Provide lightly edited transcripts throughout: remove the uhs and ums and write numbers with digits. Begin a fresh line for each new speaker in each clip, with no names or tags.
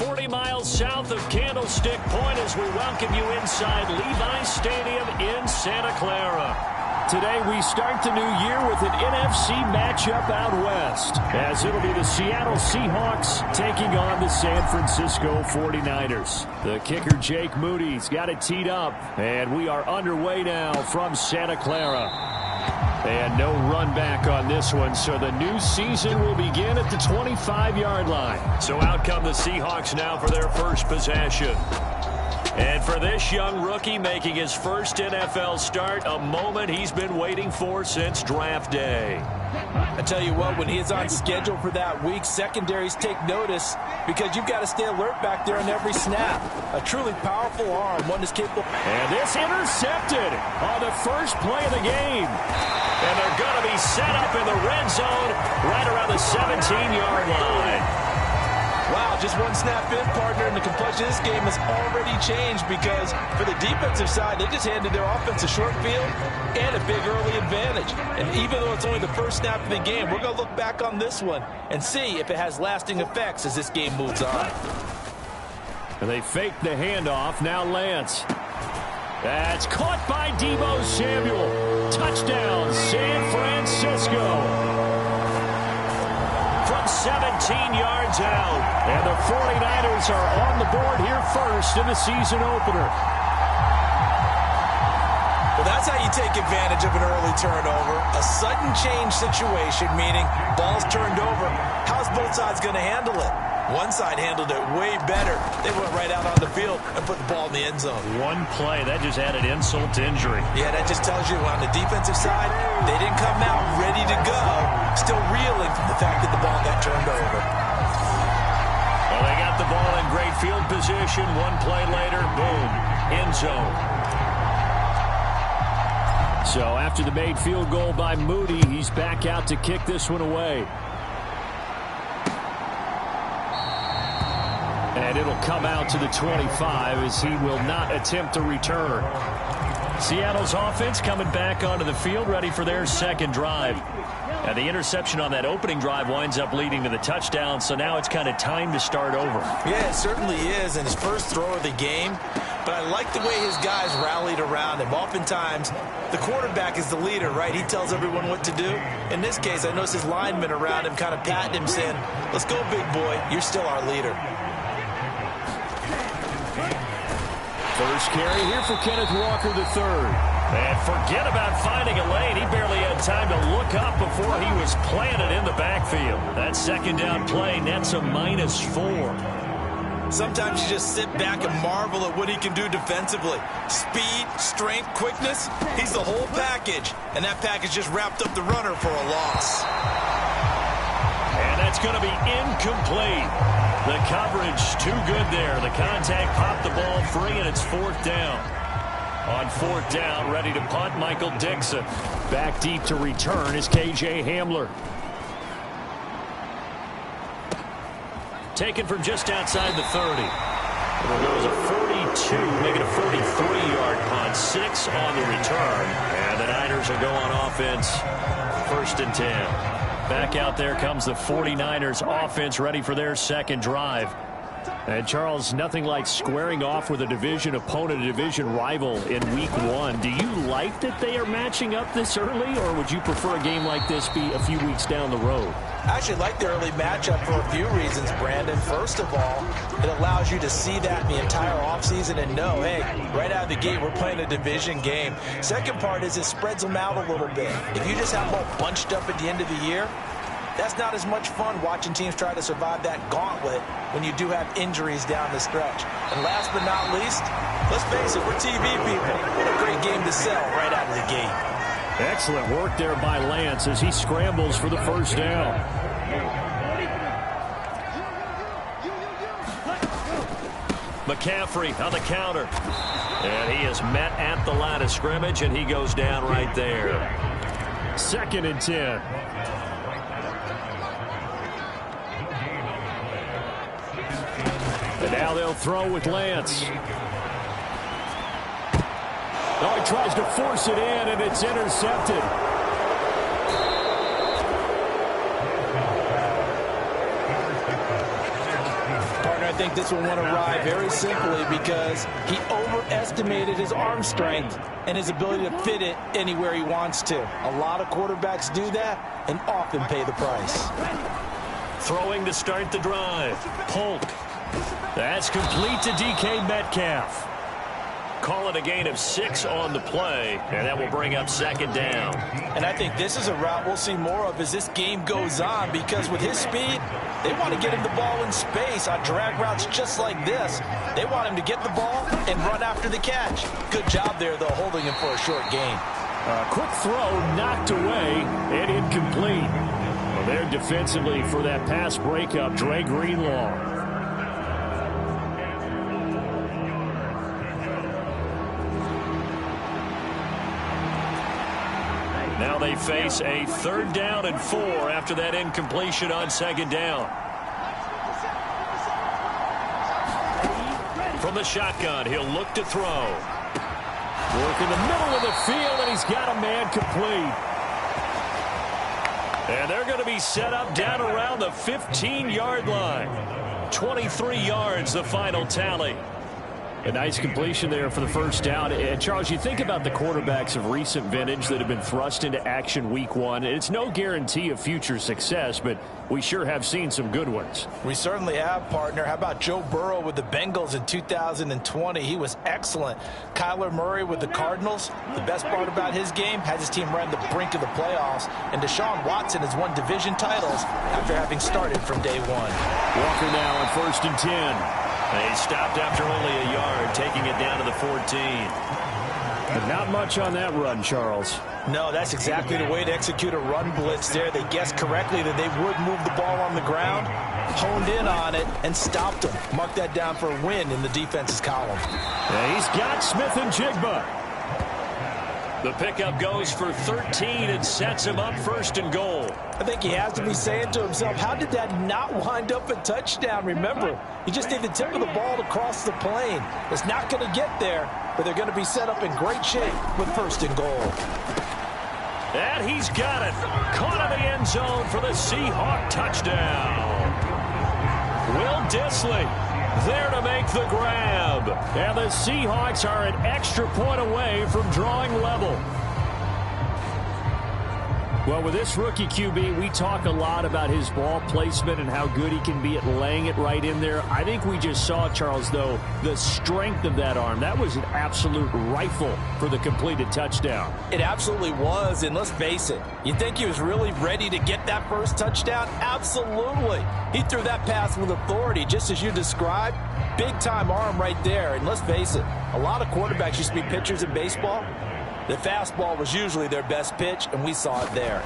40 miles south of Candlestick Point as we welcome you inside Levi Stadium in Santa Clara. Today we start the new year with an NFC matchup out west, as it'll be the Seattle Seahawks taking on the San Francisco 49ers. The kicker Jake Moody's got it teed up, and we are underway now from Santa Clara. And no run back on this one, so the new season will begin at the 25-yard line. So out come the Seahawks now for their first possession. And for this young rookie making his first NFL start, a moment he's been waiting for since draft day.
I tell you what, when he is on schedule for that week, secondaries take notice because you've got to stay alert back there on every snap. A truly powerful arm, one is capable.
And this intercepted on the first play of the game. And they're going to be set up in the red zone right around the 17-yard line.
Wow, just one snap in, partner, and the complexion of this game has already changed because for the defensive side, they just handed their offense a short field and a big early advantage. And even though it's only the first snap of the game, we're going to look back on this one and see if it has lasting effects as this game moves on.
And they fake the handoff. Now Lance. That's caught by Deebo Samuel. Touchdown, San Francisco. From 17 yards out. And the 49ers are on the board here first in the season opener.
Well, that's how you take advantage of an early turnover. A sudden change situation, meaning ball's turned over. How's both sides going to handle it? One side handled it way better. They went right out on the field and put the ball in the end zone.
One play, that just added insult to injury.
Yeah, that just tells you on the defensive side, they didn't come out ready to go, still reeling from the fact that the ball got turned over.
Well, they got the ball in great field position. One play later, boom, end zone. So after the made field goal by Moody, he's back out to kick this one away. And it'll come out to the 25 as he will not attempt to return. Seattle's offense coming back onto the field, ready for their second drive. And the interception on that opening drive winds up leading to the touchdown, so now it's kind of time to start over.
Yeah, it certainly is, and his first throw of the game. But I like the way his guys rallied around him. Oftentimes, the quarterback is the leader, right? He tells everyone what to do. In this case, I noticed his linemen around him kind of patting him, saying, "Let's go, big boy. You're still our leader."
First carry here for Kenneth Walker III. And forget about finding a lane. He barely had time to look up before he was planted in the backfield. That second down play nets a -4.
Sometimes you just sit back and marvel at what he can do defensively. Speed, strength, quickness, he's the whole package. And that package just wrapped up the runner for a loss.
And that's going to be incomplete. The coverage too good there. The contact popped the ball free, and it's fourth down. On fourth down, ready to punt, Michael Dixon. Back deep to return is K.J. Hamler. Taken from just outside the 30. It'll go as a 42, make it a 43-yard punt. 6 on the return. And the Niners will go on offense. First and 10. Back out there comes the 49ers offense, ready for their second drive. And Charles, nothing like squaring off with a division opponent, a division rival in week 1. Do you like that they are matching up this early, or would you prefer a game like this be a few weeks down the road?
I actually like the early matchup for a few reasons, Brandon. First of all, it allows you to see that in the entire offseason and know, hey, right out of the gate, we're playing a division game. Second part is it spreads them out a little bit. If you just have them all bunched up at the end of the year, that's not as much fun watching teams try to survive that gauntlet when you do have injuries down the stretch. And last but not least, let's face it, we're TV people. What a great game to sell right out of the gate.
Excellent work there by Lance as he scrambles for the first down. McCaffrey on the counter. And he is met at the line of scrimmage, and he goes down right there. Second and 10. And now they'll throw with Lance. Oh, he tries to force it in, and it's intercepted.
Partner, I think this one went awry very simply because he overestimated his arm strength and his ability to fit it anywhere he wants to. A lot of quarterbacks do that and often pay the price.
Throwing to start the drive. Polk. That's complete to DK Metcalf. Call it a gain of 6 on the play, and that will bring up second down.
And I think this is a route we'll see more of as this game goes on, because with his speed, they want to get him the ball in space on drag routes just like this. They want him to get the ball and run after the catch. Good job there, though, holding him for a short gain.
Quick throw knocked away and incomplete. Well, there defensively for that pass breakup, Dre Greenlaw. Now they face a 3rd down and 4 after that incompletion on 2nd down. From the shotgun, he'll look to throw. Work in the middle of the field, and he's got a man complete. And they're going to be set up down around the 15-yard line. 23 yards, the final tally. A nice completion there for the first down. And Charles, you think about the quarterbacks of recent vintage that have been thrust into action week 1. It's no guarantee of future success, but we sure have seen some good ones.
We certainly have, partner. How about Joe Burrow with the Bengals in 2020? He was excellent. Kyler Murray with the Cardinals. The best part about his game, has his team right on the brink of the playoffs. And Deshaun Watson has won division titles after having started from day 1.
Walker now on 1st and 10. They stopped after only a yard, taking it down to the 14. But not much on that run, Charles.
No, that's exactly the way to execute a run blitz there. They guessed correctly that they would move the ball on the ground, honed in on it, and stopped them. Mark that down for a win in the defense's column.
Yeah, he's got Smith and Jigba. The pickup goes for 13 and sets him up 1st and goal.
I think he has to be saying to himself, how did that not wind up a touchdown? Remember, he just did the tip of the ball across the plane. It's not going to get there, but they're going to be set up in great shape with 1st and goal.
And he's got it. Caught in the end zone for the Seahawk touchdown. Will Dissly there to make the grab. And the Seahawks are an extra point away from drawing level. Well, with this rookie QB, we talk a lot about his ball placement and how good he can be at laying it right in there. I think we just saw, Charles, though, the strength of that arm. That was an absolute rifle for the completed touchdown.
It absolutely was, and let's face it, you think he was really ready to get that first touchdown? Absolutely. He threw that pass with authority, just as you described. Big-time arm right there, and let's face it, a lot of quarterbacks used to be pitchers in baseball. The fastball was usually their best pitch, and we saw it there.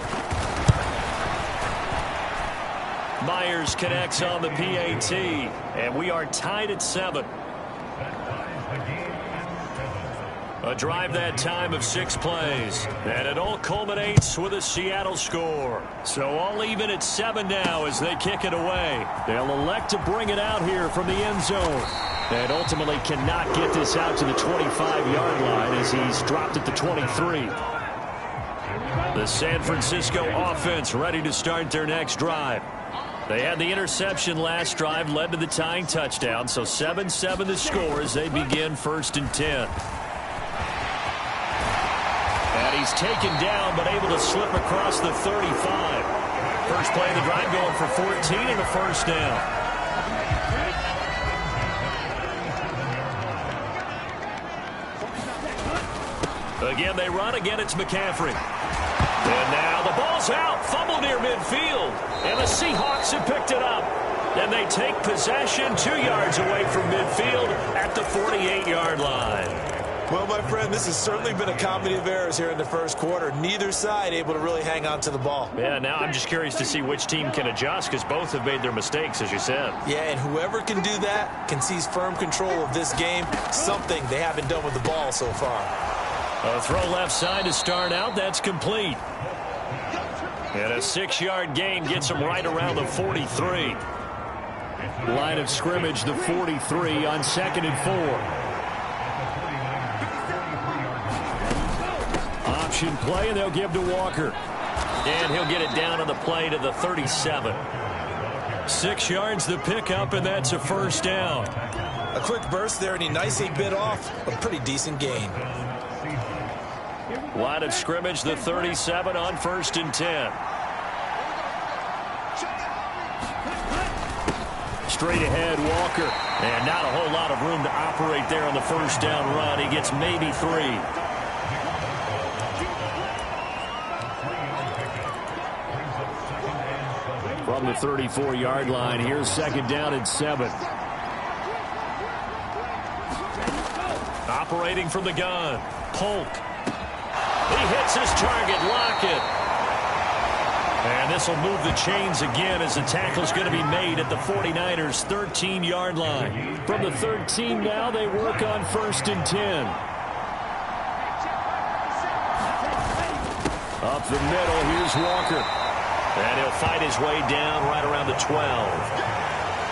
Myers connects on the PAT, and we are tied at 7. A drive that time of 6 plays, and it all culminates with a Seattle score. So all even at 7 now as they kick it away. They'll elect to bring it out here from the end zone. And ultimately cannot get this out to the 25-yard line as he's dropped at the 23. The San Francisco offense ready to start their next drive. They had the interception last drive, led to the tying touchdown, so 7-7 the score as they begin 1st and 10. And he's taken down but able to slip across the 35. First play of the drive going for 14 and a 1st down. Again, they run. Again, it's McCaffrey. And now the ball's out. Fumble near midfield. And the Seahawks have picked it up. And they take possession 2 yards away from midfield at the 48-yard line.
Well, my friend, this has certainly been a comedy of errors here in the first quarter. Neither side able to really hang on to the ball.
Yeah, now I'm just curious to see which team can adjust because both have made their mistakes, as you said.
Yeah, and whoever can do that can seize firm control of this game, something they haven't done with the ball so far.
A throw left side to start out. That's complete. And a 6-yard gain gets him right around the 43. Line of scrimmage, the 43 on 2nd and 4. Option play, and they'll give to Walker. And he'll get it down on the play to the 37. 6 yards the pickup, and that's a first down.
A quick burst there, and he nicely bit off a pretty decent gain.
Line of scrimmage, the 37 on 1st and 10. Straight ahead, Walker. And not a whole lot of room to operate there on the first down run. He gets maybe 3. From the 34-yard line, here's 2nd down and 7. Operating from the gun, Polk. He hits his target, Lockett. And this will move the chains again as the tackle's going to be made at the 49ers' 13-yard line. From the 13 now, they work on 1st and 10. Up the middle, here's Walker. And he'll fight his way down right around the 12.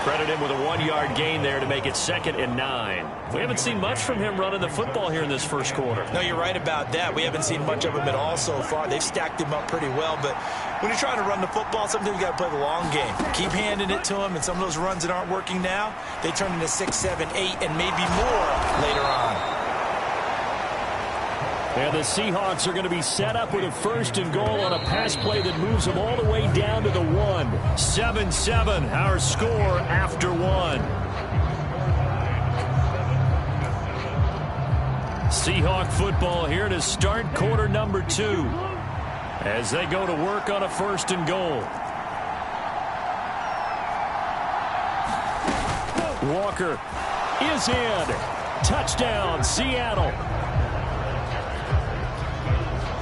Credit him with a 1-yard gain there to make it 2nd and 9. We haven't seen much from him running the football here in this first quarter.
No, you're right about that. We haven't seen much of him at all so far. They've stacked him up pretty well, but when you're trying to run the football, sometimes you got to play the long game. Keep handing it to him, and some of those runs that aren't working now, they turn into 6, 7, 8, and maybe more later on.
And the Seahawks are going to be set up with a 1st and goal on a pass play that moves them all the way down to the 1. 7-7, our score after 1. Seahawk football here to start quarter number 2 as they go to work on a 1st and goal. Walker is in. Touchdown, Seattle.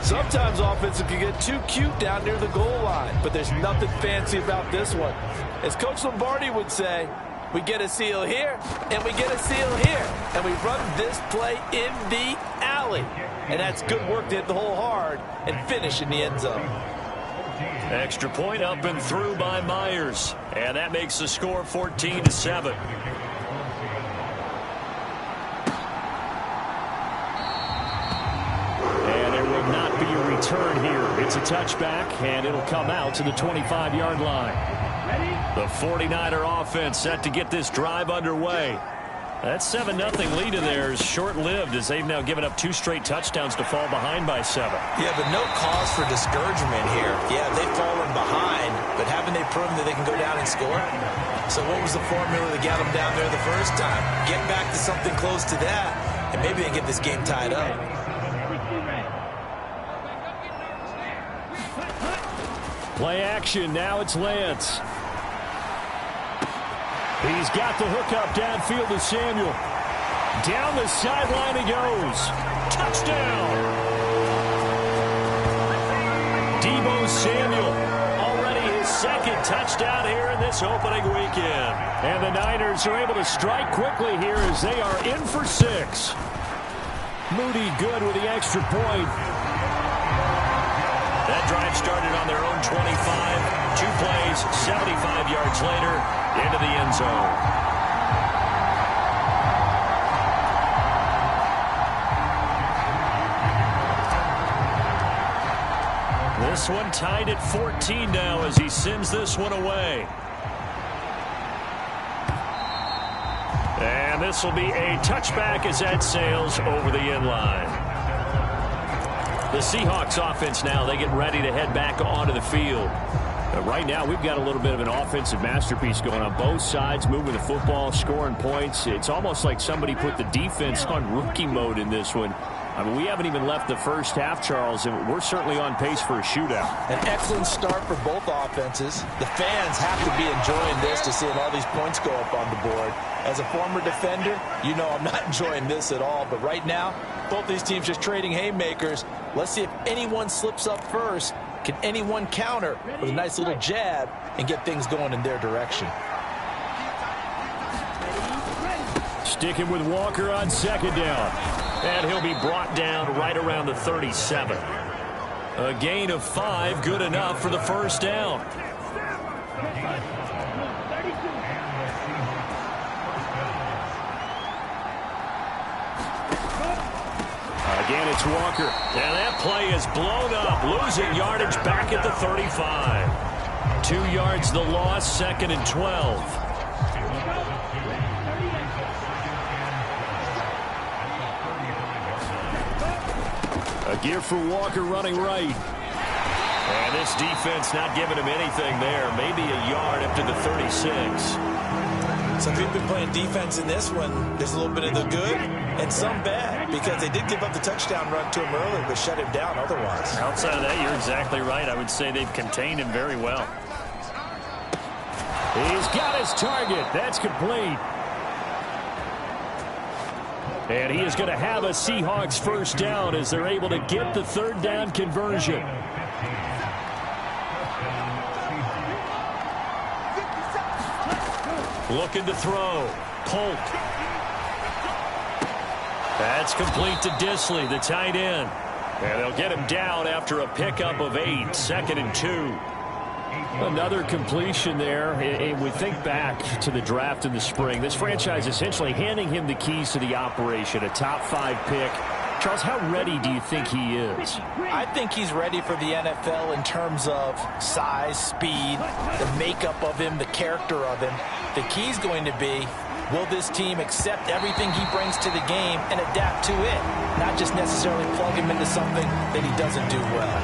Sometimes offense can get too cute down near the goal line, but there's nothing fancy about this one. As Coach Lombardi would say, we get a seal here, and we get a seal here, and we run this play in the alley. And that's good work to hit the hole hard and finish in the end zone.
Extra point up and through by Myers, and that makes the score 14-7. Return here. It's a touchback, and it'll come out to the 25-yard line. The 49er offense set to get this drive underway. That 7-0 lead of theirs short-lived as they've now given up 2 straight touchdowns to fall behind by 7.
Yeah, but no cause for discouragement here. Yeah, they've fallen behind, but haven't they proven that they can go down and score? So what was the formula that got them down there the first time? Get back to something close to that, and maybe they can get this game tied up.
Play action. Now it's Lance. He's got the hookup downfield to Samuel. Down the sideline he goes. Touchdown. Deebo Samuel. Already his 2nd touchdown here in this opening weekend. And the Niners are able to strike quickly here as they are in for 6. Moody good with the extra point. That drive started on their own 25. 2 plays, 75 yards later, into the end zone. This one tied at 14 now as he sends this one away. And this will be a touchback as that sails over the end line. The Seahawks offense now, they get ready to head back onto the field. Right now, we've got a little bit of an offensive masterpiece going on both sides, moving the football, scoring points. It's almost like somebody put the defense on rookie mode in this one. I mean, we haven't even left the first half, Charles, and we're certainly on pace for a shootout.
An excellent start for both offenses. The fans have to be enjoying this to seeing all these points go up on the board. As a former defender, you know I'm not enjoying this at all. But right now, both these teams just trading haymakers. Let's see if anyone slips up first. Can anyone counter with a nice little jab and get things going in their direction?
Sticking with Walker on 2nd down. And he'll be brought down right around the 37. A gain of 5, good enough for the first down. Again, it's Walker. And that play is blown up, losing yardage back at the 35. 2 yards the loss, 2nd and 12. A gear for Walker running right. And this defense not giving him anything there. Maybe a yard up to the 36.
So if you've been playing defense in this one, there's a little bit of the good and some bad, because they did give up the touchdown run to him earlier, but shut him down otherwise.
Outside of that, you're exactly right. I would say they've contained him very well.
He's got his target. That's complete. And he is going to have a Seahawks first down as they're able to get the 3rd down conversion. Looking to throw. Polk. That's complete to Disley, the tight end. And they'll get him down after a pickup of 8, 2nd and 2. Another completion there. And we think back to the draft in the spring. This franchise essentially handing him the keys to the operation, a top 5 pick. Charles, how ready do you think he is?
I think he's ready for the NFL in terms of size, speed, the makeup of him, the character of him. The key's going to be, will this team accept everything he brings to the game and adapt to it, not just necessarily plug him into something that he doesn't do well.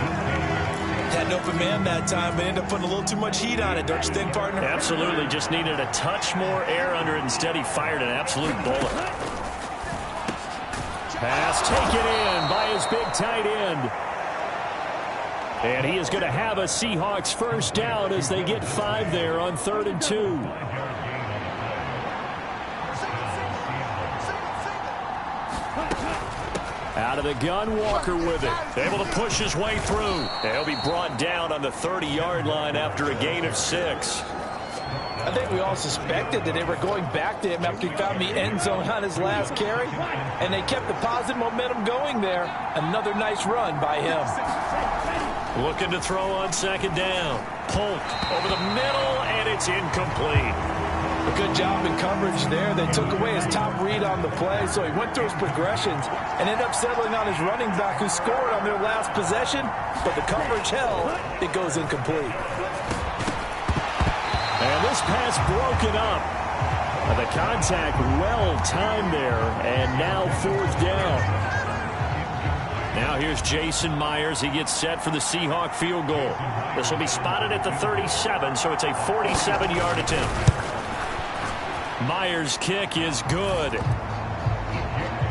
Had an open man that time, but ended up putting a little too much heat on it, don't you think, partner?
Absolutely. Just needed a touch more air under it. Instead, he fired an absolute bullet. Pass taken in by his big tight end. And he is going to have a Seahawks first down as they get 5 there on 3rd and 2. Out of the gun, Walker with it. Able to push his way through. He'll be brought down on the 30-yard line after a gain of 6.
I think we all suspected that they were going back to him after he found the end zone on his last carry, and they kept the positive momentum going there. Another nice run by him.
Looking to throw on 2nd down. Polk over the middle, and it's incomplete.
A good job in coverage there. They took away his top read on the play, so he went through his progressions and ended up settling on his running back who scored on their last possession, but the coverage held. It goes incomplete.
And this pass broken up. The contact well timed there, and now 4th down. Now here's Jason Myers. He gets set for the Seahawk field goal. This will be spotted at the 37, so it's a 47-yard attempt. Myers' kick is good.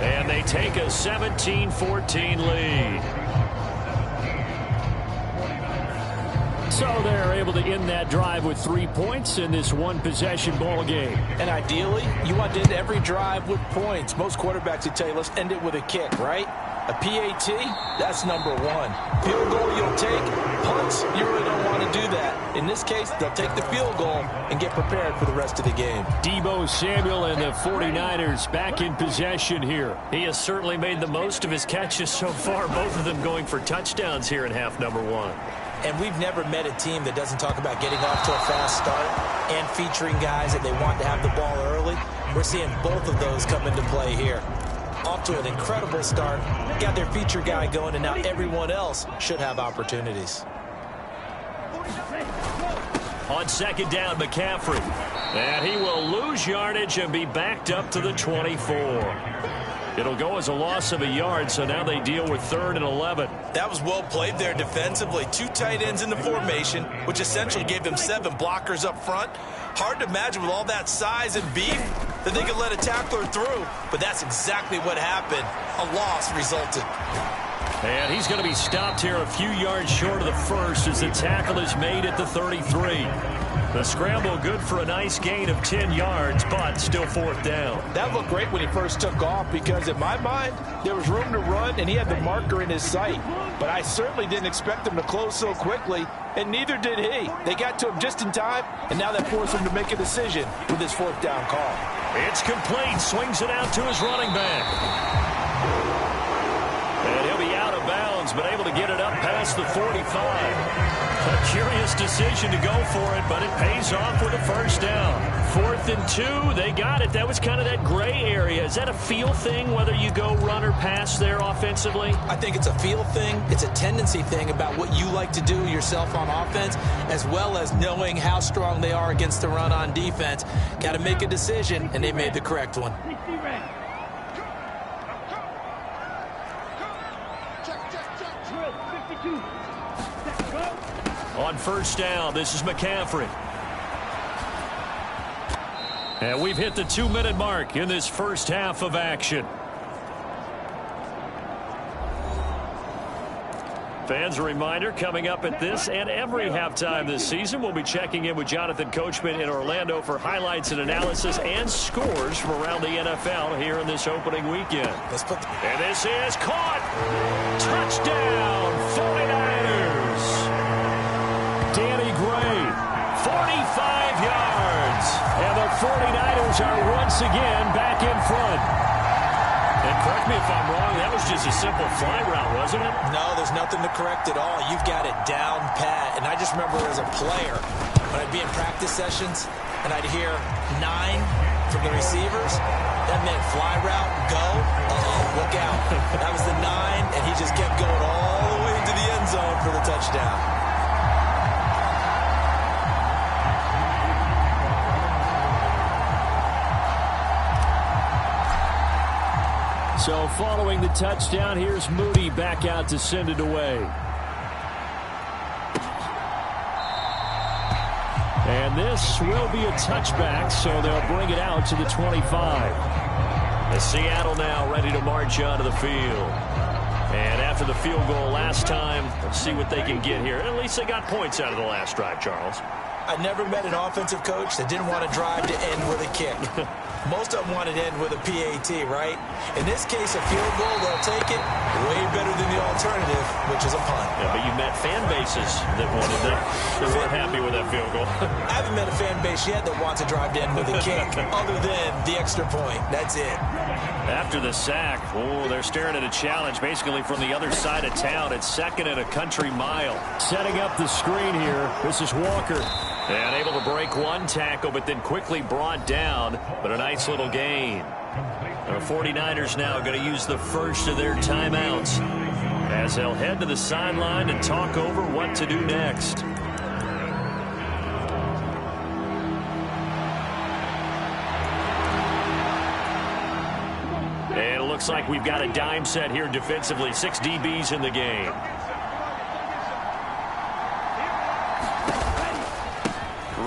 And they take a 17-14 lead. So they're able to end that drive with 3 points in this one-possession ball game.
And ideally, you want to end every drive with points. Most quarterbacks would tell you, let's end it with a kick, right? A PAT, that's number 1. Field goal you'll take. Punts, you really don't want to do that. In this case, they'll take the field goal and get prepared for the rest of the game.
Deebo Samuel and the 49ers back in possession here. He has certainly made the most of his catches so far, both of them going for touchdowns here in half number 1.
And we've never met a team that doesn't talk about getting off to a fast start and featuring guys that they want to have the ball early. We're seeing both of those come into play here. Off to an incredible start, got their feature guy going, and now everyone else should have opportunities.
On 2nd down, McCaffrey. And he will lose yardage and be backed up to the 24. It'll go as a loss of a yard, so now they deal with 3rd and 11.
That was well played there defensively. 2 tight ends in the formation, which essentially gave them 7 blockers up front. Hard to imagine with all that size and beef that they could let a tackler through, but that's exactly what happened. A loss resulted.
And he's going to be stopped here a few yards short of the first as the tackle is made at the 33. The scramble good for a nice gain of 10 yards, but still 4th down.
That looked great when he first took off because, in my mind, there was room to run and he had the marker in his sight. But I certainly didn't expect him to close so quickly, and neither did he. They got to him just in time, and now that forced him to make a decision with his 4th down call.
It's complete. Swings it out to his running back. And he'll be out of bounds, but able to get it up past the 45. A curious decision to go for it, but it pays off with a first down. 4th and 2, they got it. That was kind of that gray area. Is that a feel thing, whether you go run or pass there offensively?
I think it's a feel thing. It's a tendency thing about what you like to do yourself on offense, as well as knowing how strong they are against the run on defense. Got to make a decision, and they made the correct one.
On first down, this is McCaffrey. And we've hit the 2-minute mark in this first half of action. Fans, a reminder, coming up at this and every halftime this season, we'll be checking in with Jonathan Coachman in Orlando for highlights and analysis and scores from around the NFL here in this opening weekend. And this is caught. Touchdown, 49ers. Danny Gray, 45 yards. And the 49ers are once again back in front. And correct me if I'm wrong, that was just a simple fly route, wasn't it?
No, there's nothing to correct at all. You've got it down pat. And I just remember as a player, when I'd be in practice sessions and I'd hear 9 from the receivers, that meant fly route, go. Uh-oh, look out. That was the 9, and he just kept going all the way into the end zone for the touchdown.
So following the touchdown, here's Moody back out to send it away. And this will be a touchback, so they'll bring it out to the 25. As Seattle now ready to march onto the field. And after the field goal last time, let's see what they can get here. At least they got points out of the last drive, Charles.
I never met an offensive coach that didn't want to drive to end with a kick. Most of them wanted to end with a PAT, right? In this case, a field goal, they'll take it way better than the alternative, which is a punt.
Yeah, but you met fan bases that wanted that. They weren't happy with that field goal.
I haven't met a fan base yet that wants to drive to end with a kick, other than the extra point. That's it.
After the sack, they're staring at a challenge basically from the other side of town. It's 2nd and a country mile. Setting up the screen here, this is Walker. And able to break one tackle, but then quickly brought down. But a nice little gain. The 49ers now going to use the first of their timeouts as they'll head to the sideline and talk over what to do next. And it looks like we've got a dime set here defensively. 6 DBs in the game.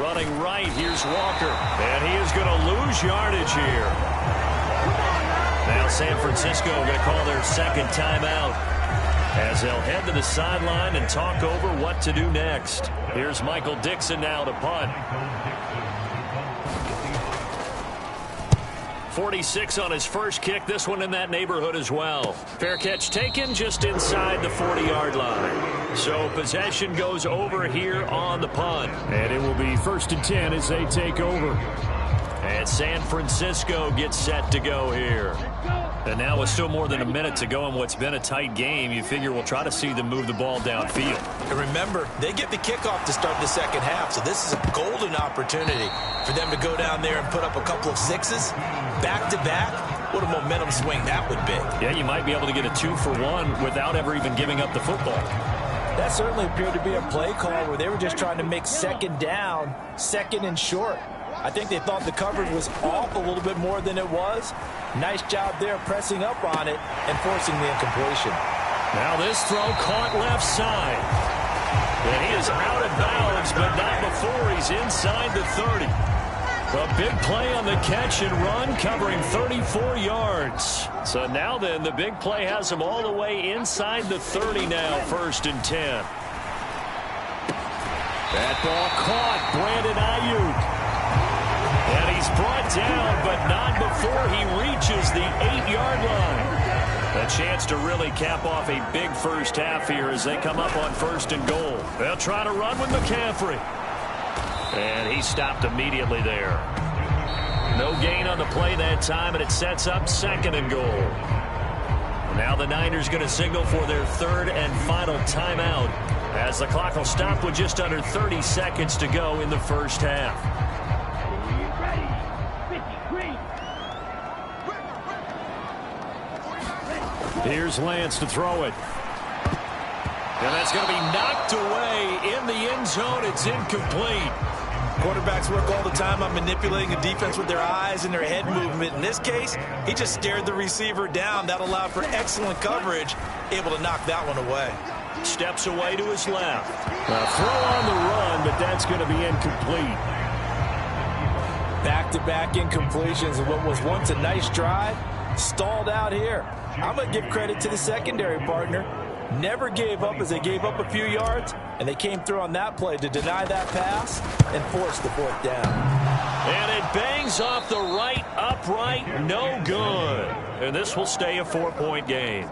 Running right, here's Walker. And he is going to lose yardage here. Now San Francisco going to call their second timeout as they'll head to the sideline and talk over what to do next. Here's Michael Dixon now to punt. 46 on his first kick. This one in that neighborhood as well. Fair catch taken just inside the 40-yard line. So possession goes over here on the punt. And it will be 1st and 10 as they take over. And San Francisco gets set to go here. And now with still more than a minute to go in what's been a tight game, you figure we'll try to see them move the ball downfield.
And remember, they get the kickoff to start the second half, so this is a golden opportunity for them to go down there and put up a couple of 6s back-to-back. What a momentum swing that would be.
Yeah, you might be able to get a 2-for-1 without ever even giving up the football.
That certainly appeared to be a play call where they were just trying to make 2nd down, 2nd and short. I think they thought the coverage was off a little bit more than it was. Nice job there pressing up on it and forcing the incompletion.
Now this throw caught left side. And he is out of bounds, but not before he's inside the 30. A big play on the catch and run, covering 34 yards. So now then, the big play has him all the way inside the 30 now, 1st and 10. That ball caught, Brandon Ayuk. And he's brought down, but not before he reaches the 8-yard line. A chance to really cap off a big first half here as they come up on 1st and goal. They'll try to run with McCaffrey. And he stopped immediately there. No gain on the play that time, and it sets up 2nd and goal. Now the Niners going to signal for their 3rd and final timeout as the clock will stop with just under 30 seconds to go in the first half. Here's Lance to throw it. And that's going to be knocked away in the end zone. It's incomplete.
Quarterbacks work all the time on manipulating a defense with their eyes and their head movement. In this case, he just stared the receiver down. That allowed for excellent coverage, able to knock that one away.
Steps away to his left. A throw on the run, but that's going to be incomplete.
Back-to-back incompletions of what was once a nice drive, stalled out here. I'm going to give credit to the secondary partner. Never gave up as they gave up a few yards, and they came through on that play to deny that pass and force the fourth down.
And it bangs off the right upright, no good. And this will stay a 4-point game.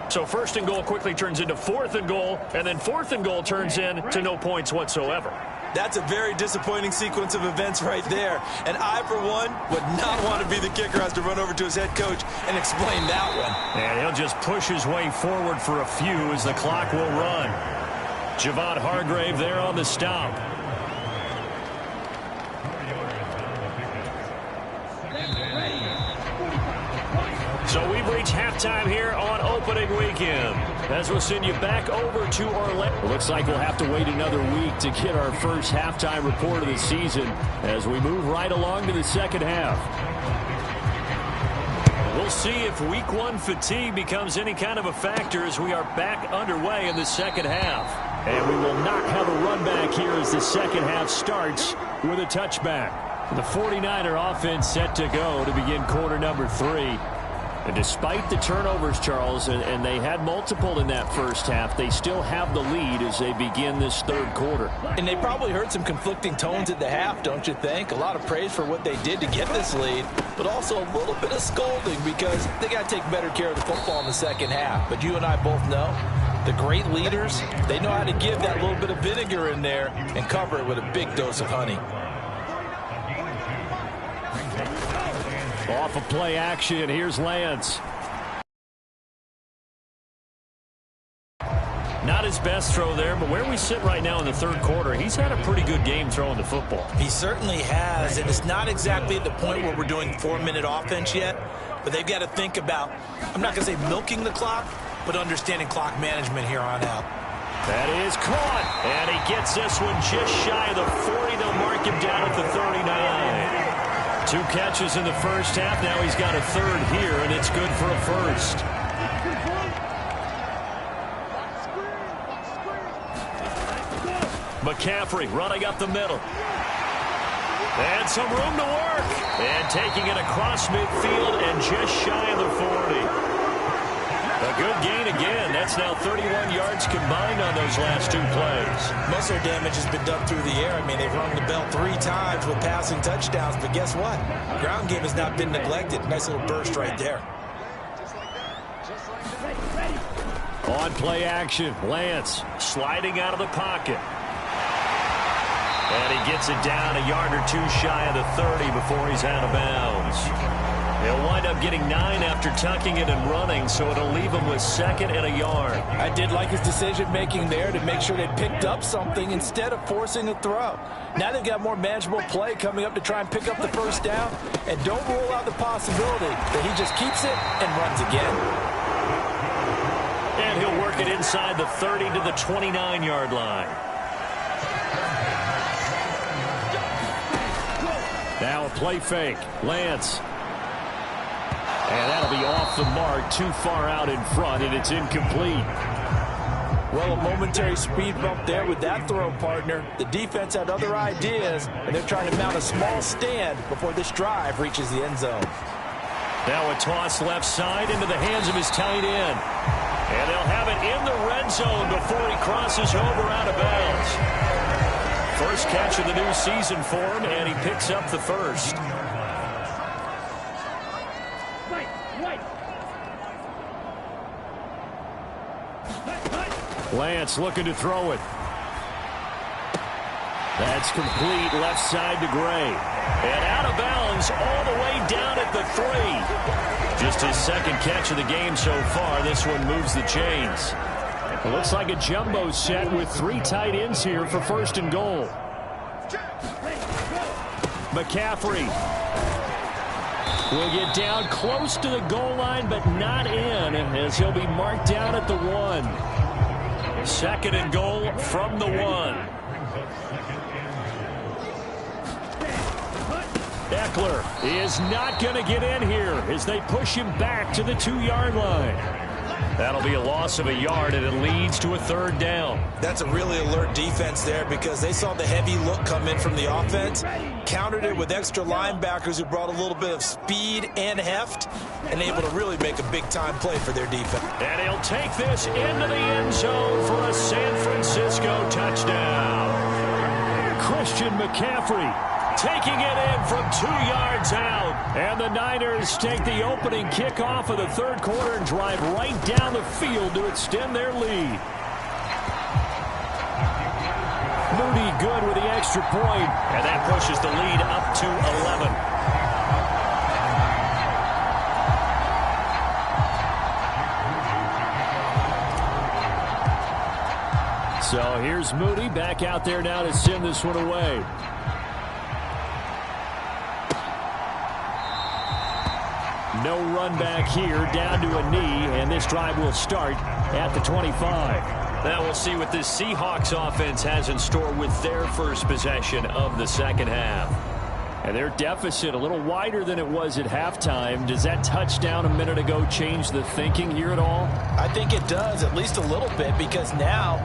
So first and goal quickly turns into fourth and goal, and then fourth and goal turns into no points whatsoever.
That's a very disappointing sequence of events right there. And I, for one, would not want to be the kicker who has to run over to his head coach and explain that one.
And he'll just push his way forward for a few as the clock will run. Javon Hargrave there on the stop. So we've reached halftime here on opening weekend. As we'll send you back over to Orlando. Looks like we'll have to wait another week to get our first halftime report of the season as we move right along to the second half. We'll see if week one fatigue becomes any kind of a factor as we are back underway in the second half. And we will not have a run back here as the second half starts with a touchback. The 49er offense set to go to begin quarter number 3. And despite the turnovers, Charles, and they had multiple in that first half, they still have the lead as they begin this third quarter.
And they probably heard some conflicting tones at the half, don't you think? A lot of praise for what they did to get this lead, but also a little bit of scolding because they got to take better care of the football in the second half. But you and I both know the great leaders, they know how to give that little bit of vinegar in there and cover it with a big dose of honey.
Off of play action, here's Lance. Not his best throw there, but where we sit right now in the third quarter, he's had a pretty good game throwing the football.
He certainly has, and it's not exactly at the point where we're doing 4-minute offense yet, but they've got to think about, I'm not going to say milking the clock, but understanding clock management here on out.
That is caught, and he gets this one just shy of the 40. They'll mark him down at the 39. 2 catches in the first half. Now he's got a third here, and it's good for a first. McCaffrey running up the middle. And some room to work. And taking it across midfield and just shy of the 40. A good gain again. That's now 31 yards combined on those last 2 plays.
Most of their damage has been done through the air. I mean, they've rung the bell 3 times with passing touchdowns, but guess what? Ground game has not been neglected. Nice little burst right there.
On play action, Lance sliding out of the pocket. And he gets it down a yard or 2 shy of the 30 before he's out of bounds. He'll wind up getting 9 after tucking it and running, so it'll leave him with 2nd and a yard.
I did like his decision-making there to make sure they picked up something instead of forcing a throw. Now they've got more manageable play coming up to try and pick up the first down, and don't rule out the possibility that he just keeps it and runs again.
And he'll work it inside the 30 to the 29-yard line. Now a play fake. Lance. And that'll be off the mark, too far out in front, and it's incomplete.
Well, a momentary speed bump there with that throw, partner. The defense had other ideas, and they're trying to mount a small stand before this drive reaches the end zone.
Now a toss left side into the hands of his tight end. And they'll have it in the red zone before he crosses over out of bounds. First catch of the new season for him, and he picks up the first. Lance looking to throw it. That's complete left side to Gray. And out of bounds all the way down at the 3. Just his second catch of the game so far. This one moves the chains. It looks like a jumbo set with 3 tight ends here for first and goal. McCaffrey will get down close to the goal line, but not in, as he'll be marked down at the 1. Second and goal from the 1. Eckler is not going to get in here as they push him back to the 2-yard line. That'll be a loss of a yard, and it leads to a 3rd down.
That's a really alert defense there because they saw the heavy look come in from the offense, countered it with extra linebackers who brought a little bit of speed and heft, and able to really make a big-time play for their defense.
And he'll take this into the end zone for a San Francisco touchdown. Christian McCaffrey taking it in from 2 yards out. And the Niners take the opening kickoff of the 3rd quarter and drive right down the field to extend their lead. Moody good with the extra point. And that pushes the lead up to 11. So here's Moody back out there now to send this one away. No run back here, down to a knee, and this drive will start at the 25. Now we'll see what this Seahawks offense has in store with their first possession of the second half. And their deficit a little wider than it was at halftime. Does that touchdown a minute ago change the thinking here at all?
I think it does, at least a little bit, because now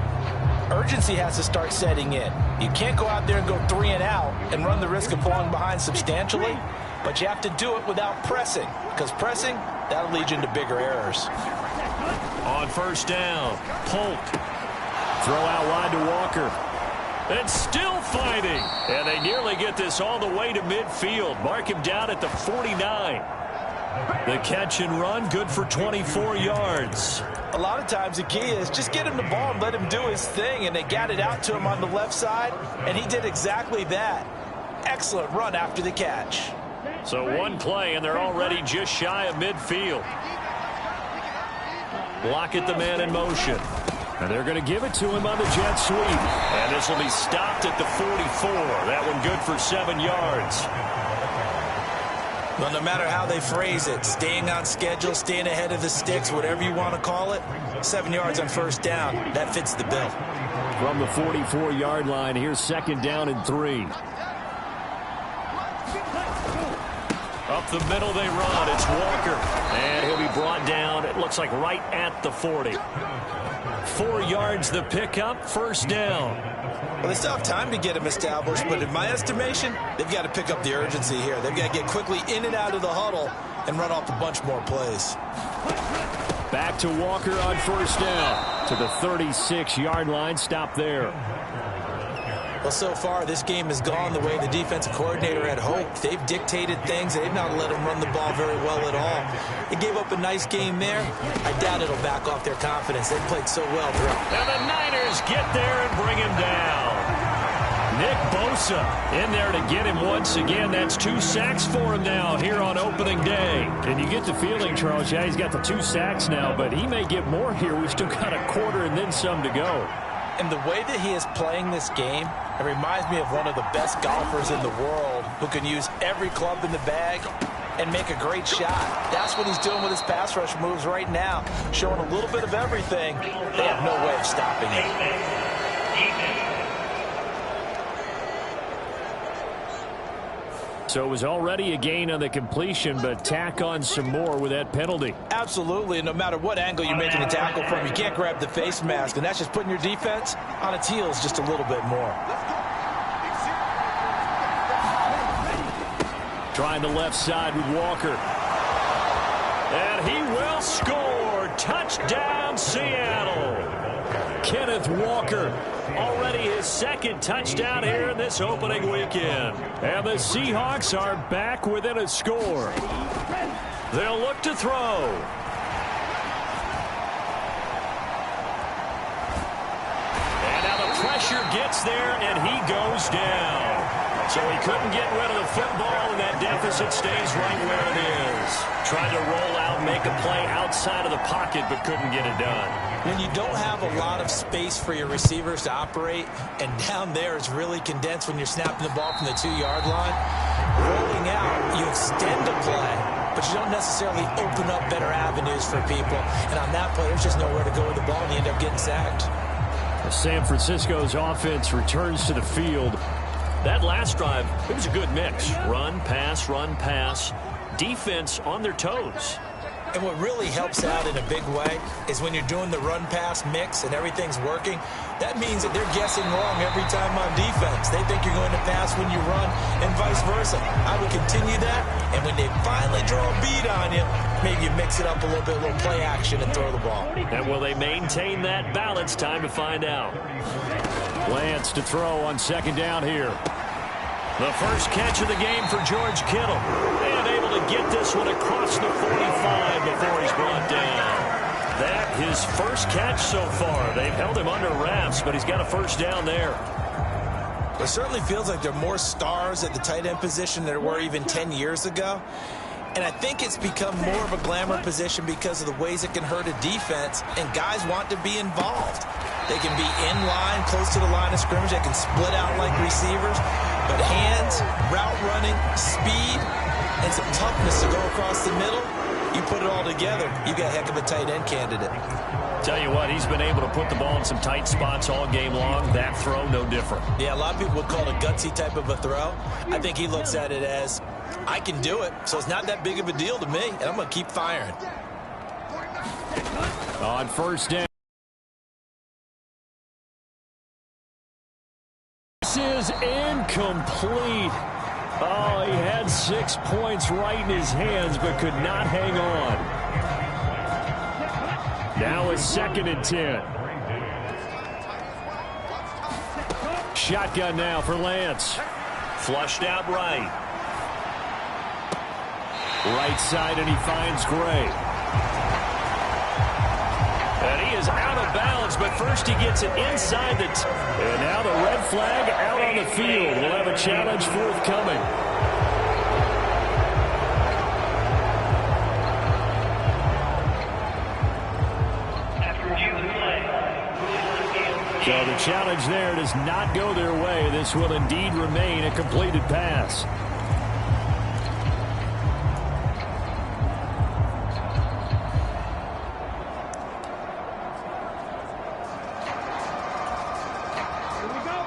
urgency has to start setting in. You can't go out there and go 3 and out and run the risk of falling behind substantially, but you have to do it without pressing, because pressing, that'll lead you into bigger errors.
On first down, Polk. Throw out wide to Walker. And still fighting. And they nearly get this all the way to midfield. Mark him down at the 49. The catch and run, good for 24 yards.
A lot of times the key is just get him the ball and let him do his thing, and they got it out to him on the left side, and he did exactly that. Excellent run after the catch.
So one play, and they're already just shy of midfield. Lockett the man in motion. And they're going to give it to him on the jet sweep. And this will be stopped at the 44. That one good for 7 yards.
Well, no matter how they phrase it, staying on schedule, staying ahead of the sticks, whatever you want to call it, 7 yards on first down, that fits the bill.
From the 44-yard line, here's second down and 3. Up the middle they run. It's Walker. And he'll be brought down, it looks like right at the 40. 4 yards the pickup, first down.
Well, they still have time to get him established, but in my estimation, they've got to pick up the urgency here. They've got to get quickly in and out of the huddle and run off a bunch more plays.
Back to Walker on first down. To the 36-yard line, stop there.
Well, so far, this game has gone the way the defensive coordinator had hoped. They've dictated things. They've not let them run the ball very well at all. They gave up a nice game there. I doubt it'll back off their confidence. They've played so well throughout.
And the Niners get there and bring him down. Nick Bosa in there to get him once again. That's 2 sacks for him now here on opening day. And you get the feeling, Charles, yeah, he's got the 2 sacks now, but he may get more here. We've still got a quarter and then some to go.
And the way that he is playing this game, it reminds me of one of the best golfers in the world who can use every club in the bag and make a great shot. That's what he's doing with his pass rush moves right now, showing a little bit of everything. They have no way of stopping him.
So it was already a gain on the completion, but tack on some more with that penalty.
Absolutely, and no matter what angle you're making the tackle from, you can't grab the face mask, and that's just putting your defense on its heels just a little bit more.
Trying the left side with Walker. And he will score. Touchdown, Seattle. Kenneth Walker, already his second touchdown here in this opening weekend. And the Seahawks are back within a score. They'll look to throw. And now the pressure gets gets there, and he goes down. So he couldn't get rid of the football, and that deficit stays right where it is. Tried to roll out, make a play outside of the pocket, but couldn't get it done.
When you don't have a lot of space for your receivers to operate, and down there is really condensed when you're snapping the ball from the 2-yard line, rolling out, you extend the play, but you don't necessarily open up better avenues for people. And on that play, there's just nowhere to go with the ball, and you end up getting sacked.
San Francisco's offense returns to the field. That last drive, it was a good mix. Run, pass, defense on their toes.
And what really helps out in a big way is when you're doing the run-pass mix and everything's working, that means that they're guessing wrong every time on defense. They think you're going to pass when you run and vice versa. I would continue that, and when they finally draw a beat on you, maybe you mix it up a little bit, a little play action and throw the ball.
And will they maintain that balance? Time to find out. Lance to throw on second down here. The first catch of the game for George Kittle. And able to get this one across the 45 before he's brought down. That his first catch so far. They've held him under wraps, but he's got a first down there.
It certainly feels like there are more stars at the tight end position than there were even 10 years ago. And I think it's become more of a glamour position because of the ways it can hurt a defense, and guys want to be involved. They can be in line, close to the line of scrimmage. They can split out like receivers. But hands, route running, speed, and some toughness to go across the middle, you put it all together, you got a heck of a tight end candidate.
Tell you what, he's been able to put the ball in some tight spots all game long. That throw, no different.
Yeah, a lot of people would call it a gutsy type of a throw. I think he looks at it as, I can do it, so it's not that big of a deal to me, and I'm going to keep firing.
On first down. This is incomplete. Oh, he had 6 points right in his hands, but could not hang on. Now it's 2nd and 10. Shotgun now for Lance. Flushed out right. Right side, and he finds Gray. And he is out of bounds, but first he gets it inside the... And now the red flag out on the field. We'll have a challenge forthcoming. So the challenge there does not go their way. This will indeed remain a completed pass.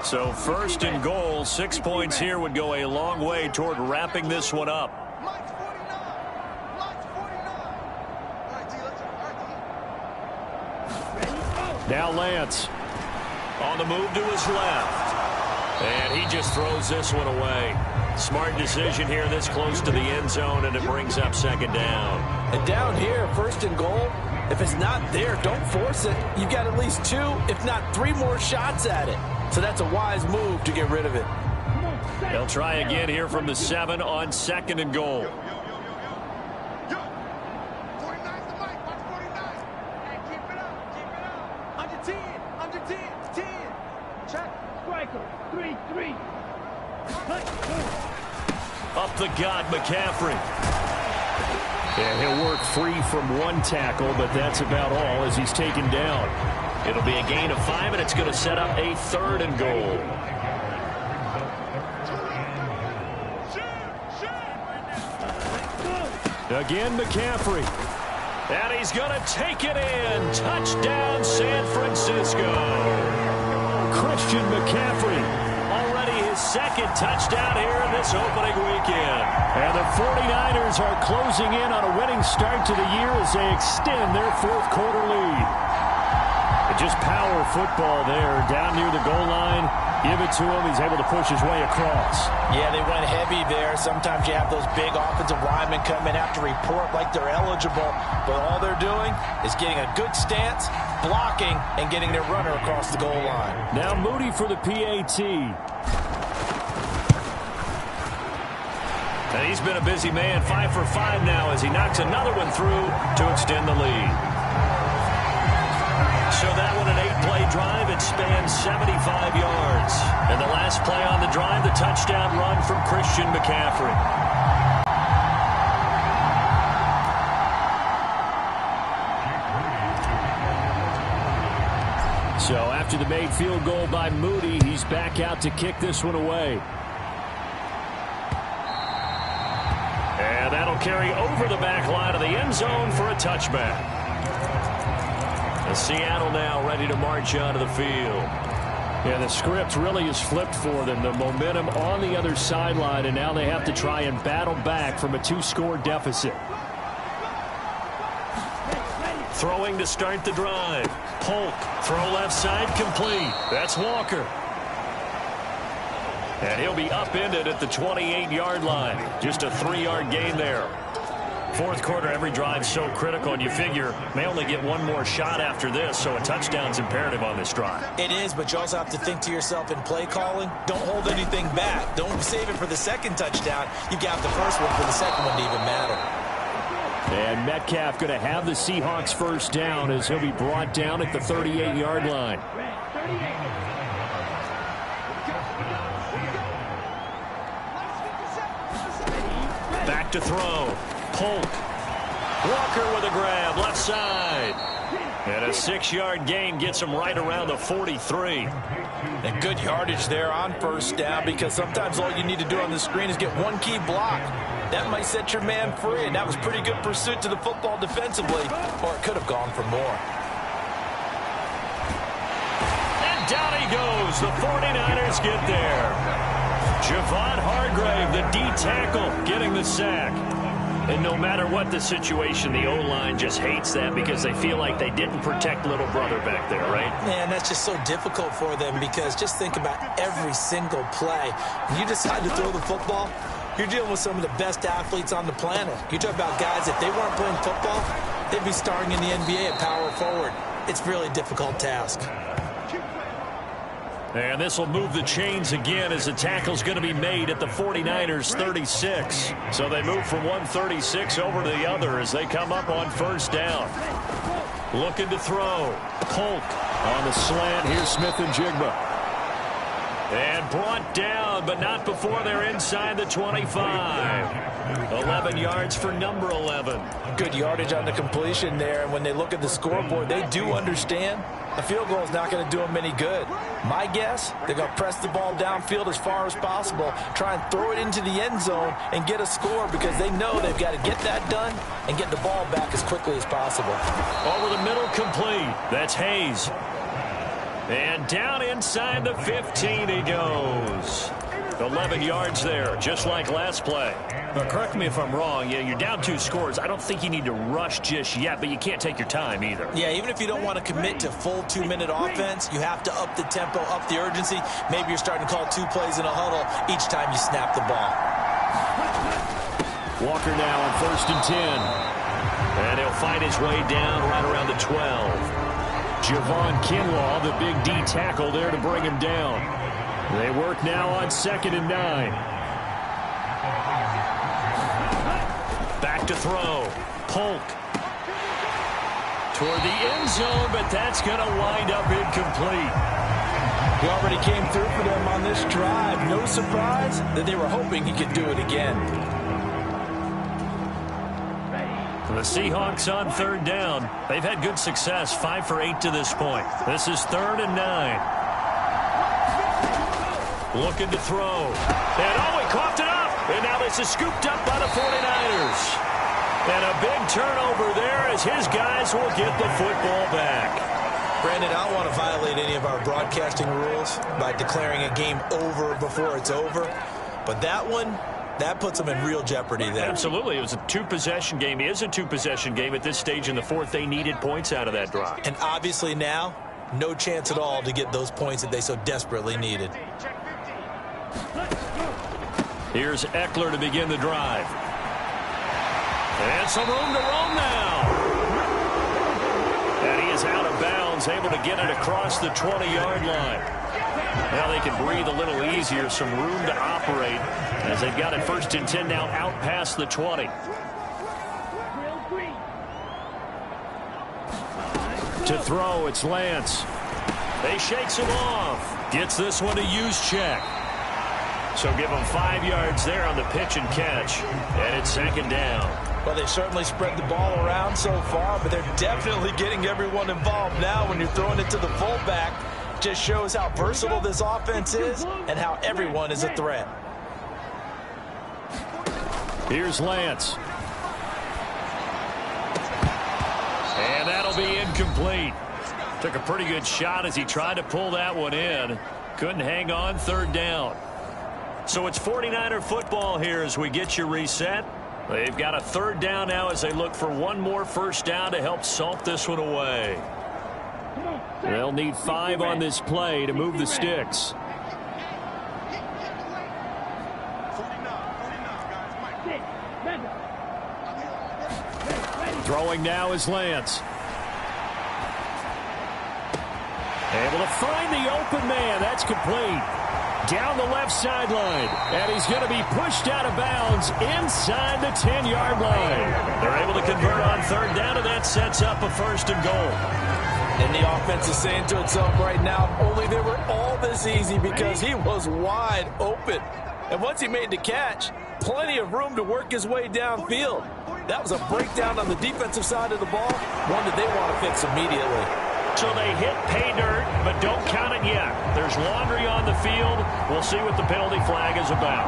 So 1st and goal, 6 points here would go a long way toward wrapping this one up. Now Lance on the move to his left. And he just throws this one away. Smart decision here this close to the end zone, and it brings up 2nd down.
And down here, 1st and goal, if it's not there, don't force it. You've got at least 2, if not 3 more shots at it. So that's a wise move to get rid of it.
They'll try again here from the 7 on 2nd and goal. Up the gut, McCaffrey. And he'll work free from one tackle, but that's about all as he's taken down. It'll be a gain of 5, and it's going to set up a 3rd and goal. Again, McCaffrey. And he's going to take it in. Touchdown, San Francisco. Christian McCaffrey. Already his 2nd touchdown here in this opening weekend. And the 49ers are closing in on a winning start to the year as they extend their 4th quarter lead. Just power football there, down near the goal line. Give it to him. He's able to push his way across.
Yeah, they went heavy there. Sometimes you have those big offensive linemen come in, have to report like they're eligible. But all they're doing is getting a good stance, blocking, and getting their runner across the goal line.
Now Moody for the PAT. And he's been a busy man, 5 for 5 now as he knocks another one through to extend the lead. So that one an 8-play drive. It spans 75 yards. And the last play on the drive, the touchdown run from Christian McCaffrey. So after the made field goal by Moody, he's back out to kick this one away. And that'll carry over the back line of the end zone for a touchback. And Seattle now ready to march onto the field. Yeah, the script really is flipped for them. The momentum on the other sideline, and now they have to try and battle back from a 2-score deficit. Throwing to start the drive. Polk, throw left side, complete. That's Walker. And he'll be upended at the 28-yard line. Just a 3-yard gain there. Fourth quarter, every drive so critical, and you figure may only get one more shot after this, so a touchdown's imperative on this drive.
It is, but you also have to think to yourself in play calling, don't hold anything back. Don't save it for the second touchdown. You got the first one for the second one to even matter.
And Metcalf going to have the Seahawks first down as he'll be brought down at the 38-yard line. Back to throw. Polk. Walker with a grab, left side. And a 6-yard gain gets him right around the 43.
And good yardage there on first down, because sometimes all you need to do on the screen is get one key block. That might set your man free, and that was pretty good pursuit to the football defensively, or it could have gone for more.
And down he goes. The 49ers get there. Javon Hargrave, the D tackle, getting the sack. And no matter what the situation, the O-line just hates that because they feel like they didn't protect little brother back there, right?
Man, that's just so difficult for them, because just think about every single play. When you decide to throw the football, you're dealing with some of the best athletes on the planet. You talk about guys, if they weren't playing football, they'd be starring in the NBA at power forward. It's a really difficult task.
And this will move the chains again as the tackle's going to be made at the 49ers 36. So they move from 136 over to the other as they come up on first down. Looking to throw. Polk on the slant. Here's Smith and Jigba. And brought down, but not before they're inside the 25. 11 yards for number 11.
Good yardage on the completion there, and when they look at the scoreboard, they do understand a field goal is not going to do them any good. My guess, they're going to press the ball downfield as far as possible, try and throw it into the end zone and get a score, because they know they've got to get that done and get the ball back as quickly as possible.
Over the middle, complete. That's Hayes. And down inside the 15 he goes. 11 yards there, just like last play. But correct me if I'm wrong. Yeah, you're down 2 scores. I don't think you need to rush just yet, but you can't take your time either.
Yeah, even if you don't want to commit to full 2-minute offense, you have to up the tempo, up the urgency. Maybe you're starting to call 2 plays in a huddle each time you snap the ball.
Walker now on 1st and 10. And he'll fight his way down right around the 12. Javon Kinlaw, the big D tackle there to bring him down. They work now on 2nd and 9. Back to throw. Polk. Toward the end zone, but that's going to wind up incomplete.
He already came through for them on this drive. No surprise that they were hoping he could do it again.
The Seahawks on 3rd down. They've had good success, 5 for 8 to this point. This is 3rd and 9. Looking to throw. And he coughed it up. And now this is scooped up by the 49ers. And a big turnover there as his guys will get the football back.
Brandon, I don't want to violate any of our broadcasting rules by declaring a game over before it's over. But that one, that puts them in real jeopardy there.
Absolutely. It was a 2-possession game. It is a 2-possession game at this stage in the 4th. They needed points out of that drive.
And obviously now, no chance at all to get those points that they so desperately needed.
Here's Eckler to begin the drive. And some room to roam now. And he is out of bounds, able to get it across the 20-yard line. Now they can breathe a little easier, some room to operate as they've got it 1st and 10 now out past the 20. To throw, it's Lance. They shakes him off. Gets this one to use check. So give him 5 yards there on the pitch and catch. And it's second down.
Well, they certainly spread the ball around so far, but they're definitely getting everyone involved now when you're throwing it to the fullback. Just shows how versatile this offense is and how everyone is a threat.
Here's Lance. And that'll be incomplete. Took a pretty good shot as he tried to pull that one in. Couldn't hang on, third down. So it's 49er football here as we get you reset. They've got a third down now as they look for one more first down to help salt this one away. They'll need 5 on this play to move the sticks. Throwing now is Lance. Able to find the open man. That's complete. Down the left sideline. And he's going to be pushed out of bounds inside the 10-yard line. They're able to convert on third down, and that sets up a first and goal.
And the offense is saying to itself right now, only they were all this easy because he was wide open. And once he made the catch, plenty of room to work his way downfield. That was a breakdown on the defensive side of the ball, one that they want to fix immediately.
So they hit pay dirt, but don't count it yet. There's laundry on the field. We'll see what the penalty flag is about.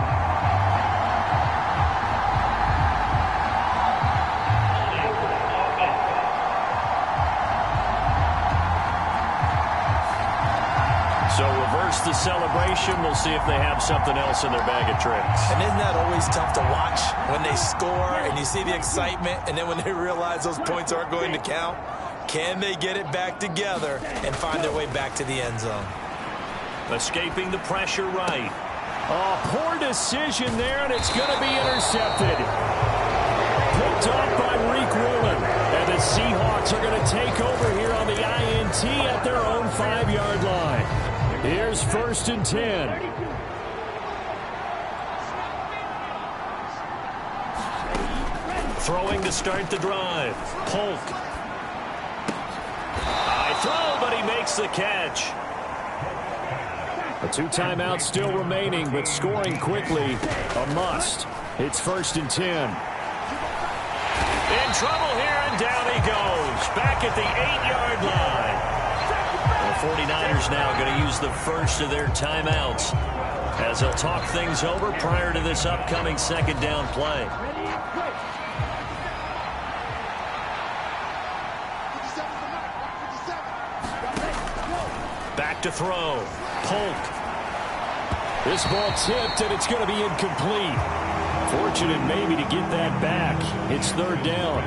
So reverse the celebration. We'll see if they have something else in their bag of tricks.
And isn't that always tough to watch when they score and you see the excitement, and then when they realize those points aren't going to count? Can they get it back together and find their way back to the end zone?
Escaping the pressure right. Oh, poor decision there, and it's going to be intercepted. Picked off by Reek Woolen. And the Seahawks are going to take over here on the INT at their own 5-yard line. Here's first and 10. Throwing to start the drive. Polk. High throw, but he makes the catch. The 2 timeouts still remaining, but scoring quickly, a must. It's first and 10. In trouble here, and down he goes. Back at the 8-yard line. The 49ers now going to use the first of their timeouts as they'll talk things over prior to this upcoming second down play. Back to throw. Polk. This ball tipped, and it's going to be incomplete. Fortunate maybe to get that back. It's third down.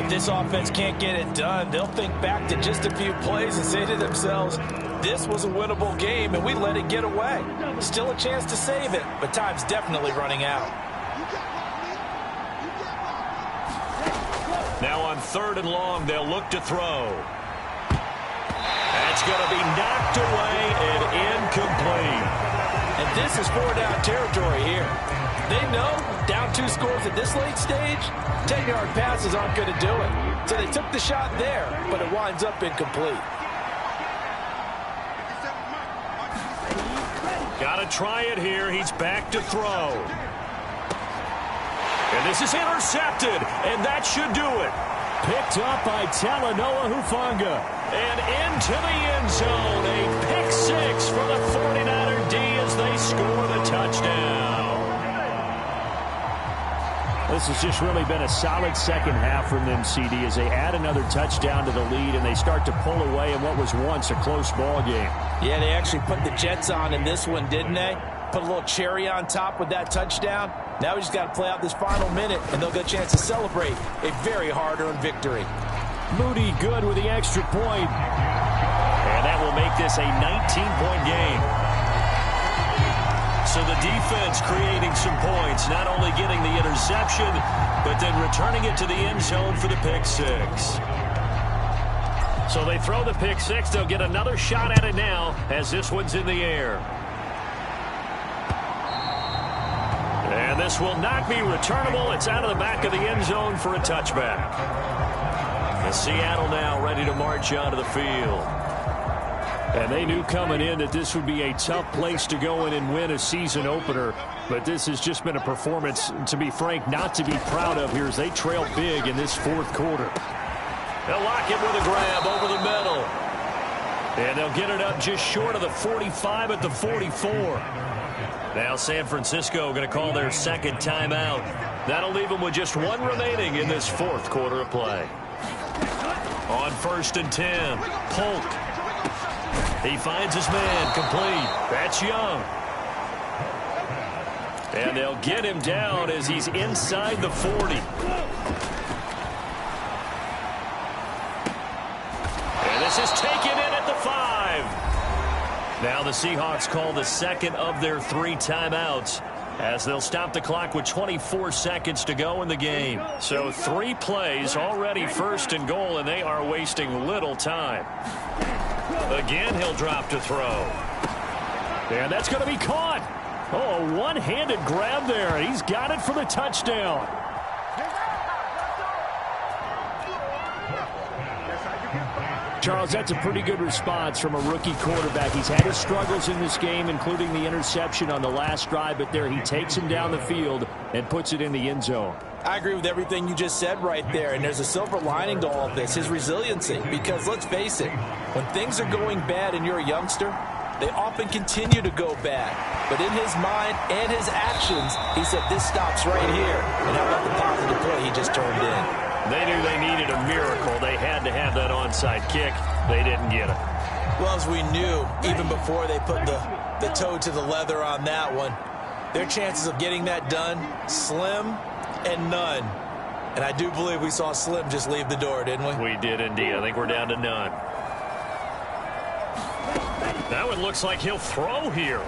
If this offense can't get it done, they'll think back to just a few plays and say to themselves, this was a winnable game, and we let it get away. Still a chance to save it, but time's definitely running out.
Now on third and long, they'll look to throw. That's going to be knocked away and incomplete.
And this is 4-down territory here. They know down 2 scores at this late stage, 10-yard passes aren't going to do it. So they took the shot there, but it winds up incomplete.
Got to try it here. He's back to throw. And this is intercepted, and that should do it. Picked up by Talanoa Hufanga. And into the end zone. A pick 6 for the 49er D as they score the touchdown. This has just really been a solid second half from them, CD, as they add another touchdown to the lead and they start to pull away in what was once a close ball game.
Yeah, they actually put the Jets on in this one, didn't they? Put a little cherry on top with that touchdown. Now we just got to play out this final minute, and they'll get a chance to celebrate a very hard-earned victory.
Moody good with the extra point. And that will make this a 19-point game. So the defense creating some points, not only getting the interception, but then returning it to the end zone for the pick 6. So they throw the pick 6. They'll get another shot at it now as this one's in the air. And this will not be returnable. It's out of the back of the end zone for a touchback. Seattle now ready to march onto the field. And they knew coming in that this would be a tough place to go in and win a season opener. But this has just been a performance, to be frank, not to be proud of here as they trail big in this fourth quarter. They'll lock it with a grab over the middle. And they'll get it up just short of the 45 at the 44. Now San Francisco going to call their second timeout. That'll leave them with just one remaining in this fourth quarter of play. On 1st and 10, Polk. He finds his man complete. That's Young. And they'll get him down as he's inside the 40. And this is taken in at the 5. Now the Seahawks call the second of their 3 timeouts as they'll stop the clock with 24 seconds to go in the game. So 3 plays already 1st and goal, and they are wasting little time. Again, he'll drop to throw. And that's going to be caught. Oh, a one-handed grab there. He's got it for the touchdown. Charles, that's a pretty good response from a rookie quarterback. He's had his struggles in this game, including the interception on the last drive, but there he takes him down the field and puts it in the end zone.
I agree with everything you just said right there, and there's a silver lining to all of this, his resiliency. Because let's face it, when things are going bad and you're a youngster, they often continue to go bad. But in his mind and his actions, he said, this stops right here. And how about the positive play he just turned in?
They knew they needed a miracle. They had to have that onside kick. They didn't get it.
Well, as we knew, even before they put the toe to the leather on that one, their chances of getting that done, slim and none. And I do believe we saw Slim just leave the door, didn't we?
We did indeed. I think we're down to none. That one looks like he'll throw here.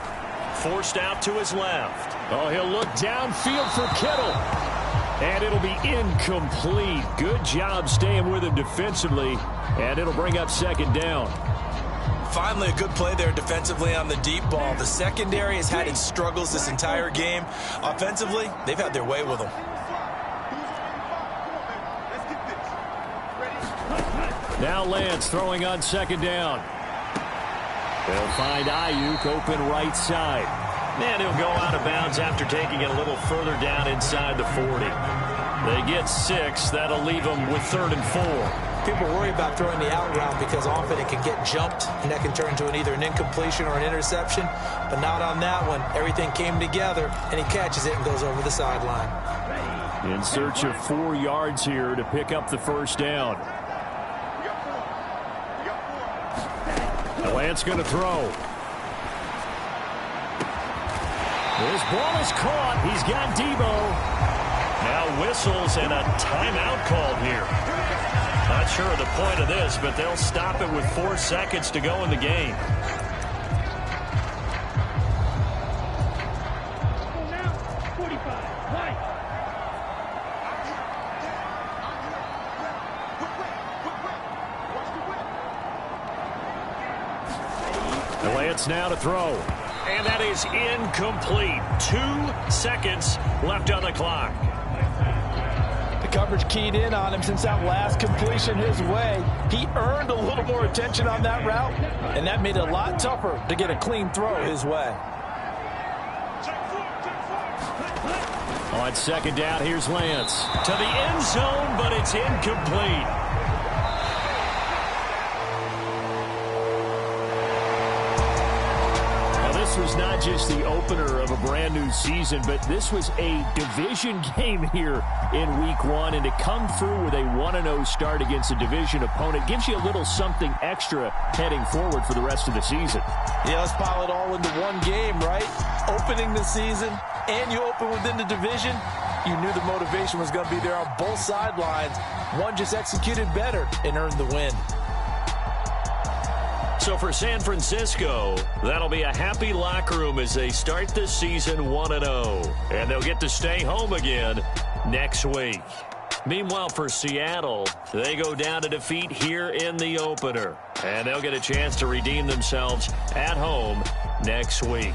Forced out to his left. Oh, he'll look downfield for Kittle. And it'll be incomplete. Good job staying with him defensively. And it'll bring up 2nd down.
Finally, a good play there defensively on the deep ball. The secondary has had its struggles this entire game. Offensively, they've had their way with them.
Now Lance throwing on 2nd down. They'll find Ayuk open right side. And he'll go out of bounds after taking it a little further down inside the 40. They get 6. That'll leave them with 3rd and 4.
People worry about throwing the out route because often it can get jumped, and that can turn into either an incompletion or an interception. But not on that one. Everything came together, and he catches it and goes over the sideline.
In search of 4 yards here to pick up the 1st down. Lance going to throw. This ball is caught. He's got Debo. Now whistles and a timeout called here. Not sure of the point of this, but they'll stop it with 4 seconds to go in the game. Lance now to throw. And that is incomplete. 2 seconds left on the clock.
The coverage keyed in on him since that last completion his way. He earned a little more attention on that route, and that made it a lot tougher to get a clean throw his way.
On 2nd down, here's Lance. To the end zone, but it's incomplete. This was not just the opener of a brand new season, but this was a division game here in week 1. And to come through with a 1-0 start against a division opponent gives you a little something extra heading forward for the rest of the season.
Yeah, let's pile it all into one game, right? Opening the season, and you open within the division. You knew the motivation was going to be there on both sidelines. One just executed better and earned the win.
So for San Francisco, that'll be a happy locker room as they start this season 1-0. And they'll get to stay home again next week. Meanwhile, for Seattle, they go down to defeat here in the opener. And they'll get a chance to redeem themselves at home next week.